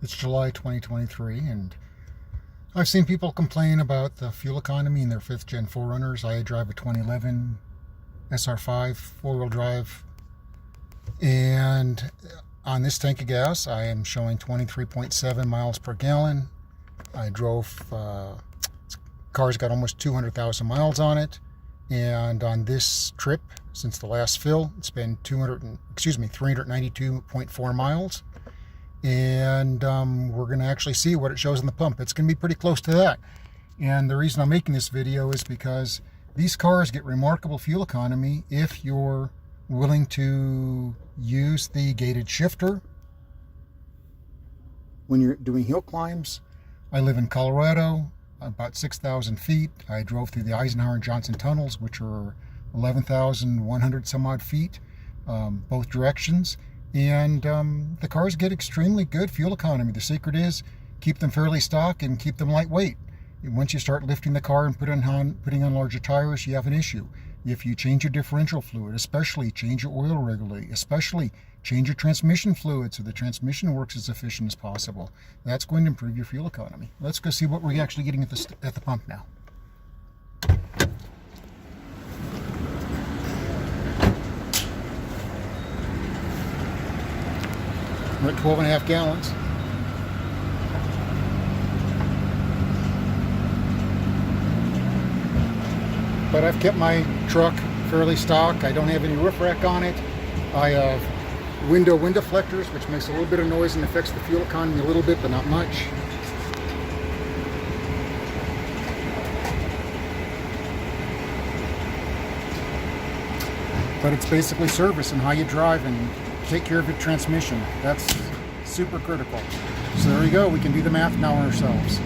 It's July 2023, and I've seen people complain about the fuel economy in their 5th gen 4runners. I drive a 2011 SR5 four-wheel drive, and on this tank of gas I am showing 23.7 miles per gallon. I drove, car's got almost 200,000 miles on it, and on this trip since the last fill it's been 392.4 miles. And we're going to actually see what it shows in the pump. It's going to be pretty close to that. And the reason I'm making this video is because these cars get remarkable fuel economy if you're willing to use the gated shifter when you're doing hill climbs. I live in Colorado, about 6,000 feet. I drove through the Eisenhower and Johnson tunnels, which are 11,100 some odd feet, both directions. And the cars get extremely good fuel economy. The secret is keep them fairly stock and keep them lightweight. Once you start lifting the car and putting on larger tires, you have an issue. If you change your differential fluid, especially change your oil regularly, especially change your transmission fluid so the transmission works as efficient as possible, that's going to improve your fuel economy. Let's go see what we're actually getting at the pump now. We're at 12.5 gallons. But I've kept my truck fairly stock. I don't have any roof rack on it. I have window deflectors, which makes a little bit of noise and affects the fuel economy a little bit, but not much. But it's basically service and how you drive and take care of your transmission. That's super critical. So there you go. We can do the math now ourselves.